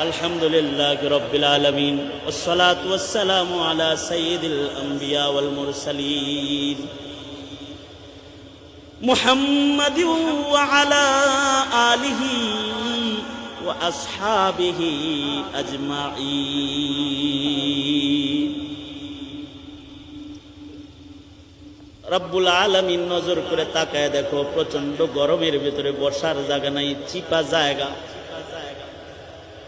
আলহামদুলিল্লাহি রাব্বিল আলামিন ওয়াসসালাতু ওয়াসসালামু আলা সাইয়্যিদিল আমবিয়া ওয়াল মুরসালিন মুহাম্মাদিন ওয়া আলা আলিহি ওয়া আসহাবিহি আজমাইন। রব্বুল আলামিন নজর করে তাকায় দেখো, প্রচন্ড গরমের ভিতরে বসার জায়গা নাই, চিপা জায়গা।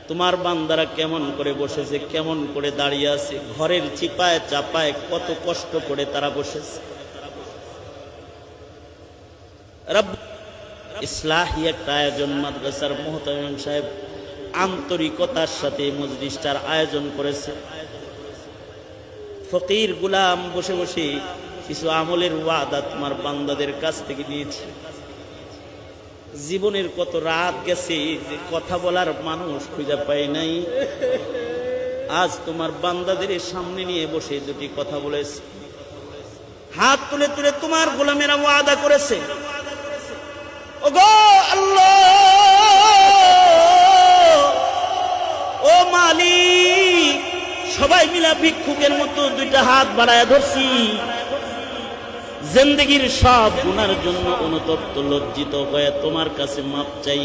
তোমার বান্দারা কেমন করে বসেছে, কেমন করে দাঁড়িয়ে আছে, ঘরের চিপায় চাপায় কত কষ্ট করে তারা বসেছে। ইসলাহি একটা আয়োজন, মাদ্রাসার মুহতামিম সাহেব আন্তরিকতার সাথে মজলিসটার আয়োজন করেছে। ফকির গুলাম বসে বসে কিছু আমলের ওয়াদা তোমার বান্দাদের কাছ থেকে নিয়েছে। জীবনের কত রাত গেছে যে কথা বলার মানুষ খুঁজে পাই নাই, আজ তোমার বান্দাদের সামনে নিয়ে বসে দুটি কথা বলেছে। হাত তুলে তুলে তোমার গোলামেরা ওয়াদা করেছে, ওগো আল্লাহ, ও মালিক, সবাই মিলা ভিক্ষুকের মতো দুইটা হাত বাড়ায় ধরছি, জিন্দেগির সব গুনার জন্য অনুতপ্ত লজ্জিত হয়ে তোমার কাছে মাপ চাই।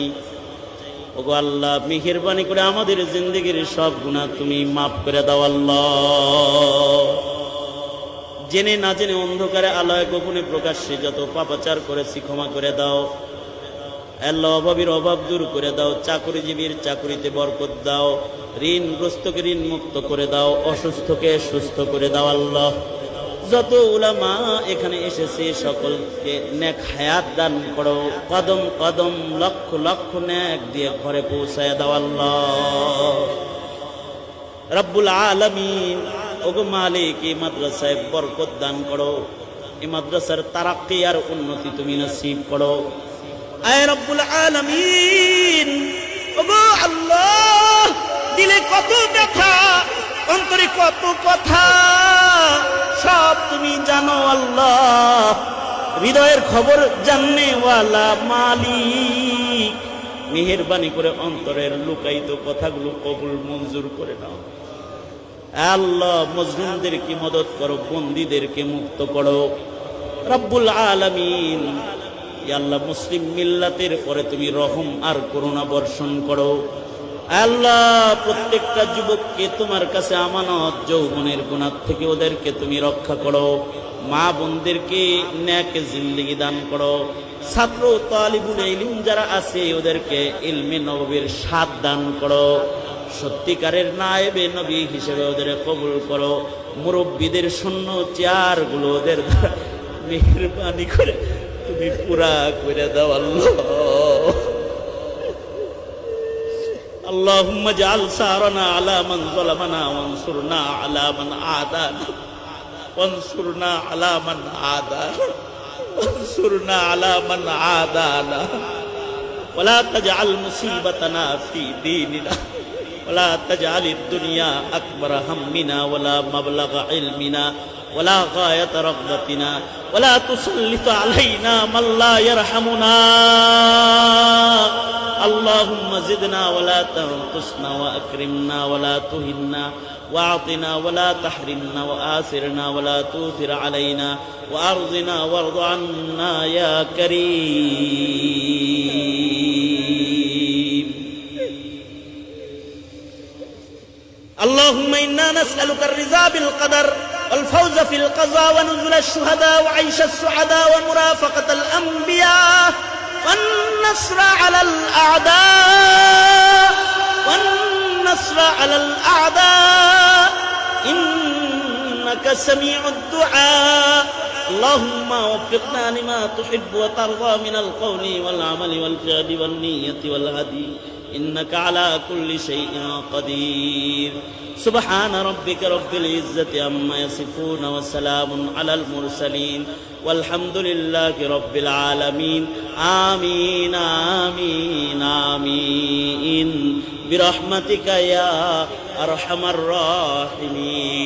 ওগো আল্লাহ, মেহেরবানি করে আমাদের জিন্দেগির সব গুনাহ তুমি মাফ করে দাও আল্লাহ। জেনে না জেনে অন্ধকারে আলোয় গোপনে প্রকাশ্যে যত পাপাচার করেছি ক্ষমা করে দাও আল্লাহ। অভাবীর অভাব দূর করে দাও, চাকরিজীবীর চাকরিতে বরকত দাও, ঋণগ্রস্তকে ঋণ মুক্ত করে দাও, অসুস্থকে সুস্থ করে দাও আল্লাহ। যত উলামা এখানে এসেছে সকলকে নেক হায়াত দান করো, কদম কদম লক্ষ লক্ষ নেক দিয়ে ঘরে পৌঁছায় দাও আল্লাহ। রব্বুল আলামিন, ওগো মালিক, এই মাদ্রাসায় বরকত দান করো, এই মাদ্রাসার তারাক্কি আর উন্নতি তুমি নসিব করো। আয় রব্বুল আলামিন, ওগো আল্লাহ, দিলে কত ব্যথা, অন্তরে কত কথা, সব তুমি জানো আল্লাহ। হৃদয়ের খবর জাননেওয়ালা মালিক, মেহেরবানি করে অন্তরের লুকায়িত কথাগুলো কবুল মঞ্জুর করে নাও আল্লাহ। মজলুমদেরকে মদত করো, বন্দীদেরকে মুক্ত করো রব্বুল আলামিন। ইয়া আল্লাহ, মুসলিম মিল্লাতের পরে তুমি রহম আর করুণা বর্ষণ করো আল্লাহ। প্রত্যেকটা যুবককে তোমার কাছে আমানত, যৌবনের গুনাহ থেকে ওদেরকে তুমি রক্ষা করো। মা বোনদেরকে নেক জিন্দেগি দান করো। ছাত্র তালিবুল ইলম যারা আছে ওদেরকে ইলমে নববীর স্বাদ দান করো। সত্যিকারের নায়েবে নবী হিসেবে ওদের কবুল করো। মুরব্বীদের শূন্য চেয়ারগুলো ওদের মেহেরবানি করে তুমি পুরা করে দাও আল্লাহ। اللهم اجعل ثارنا على من ظلمنا وانصرنا على من عادانا وانصرنا على من عادانا وانصرنا على من عادانا ولا تجعل مصيبتنا في ديننا ولا تجعل الدنيا أكبر همنا ولا مبلغ علمنا ولا غاية رغبتنا ولا تسلط علينا من لا يرحمنا اللهم زدنا ولا تنقصنا وأكرمنا ولا تهنا وأعطنا ولا تحرمنا وآثرنا ولا تؤثر علينا وأرضنا وارض عنا يا كريم. اللهم إنا نسألك الرضا بالقدر والفوز في القضاء ونزل الشهداء وعيش السعداء ومرافقة الأنبياء والنصر على الأعداء والنصر على الأعداء إنك سميع الدعاء. اللهم وفقنا لما تحب وترضى من القول والعمل والفعل والنية والهدي إنك على كل شيء قدير. سبحان ربك رب العزة عما يصفون وسلام على المرسلين والحمد لله رب العالمين. آمين آمين آمين برحمتك يا أرحم الراحمين.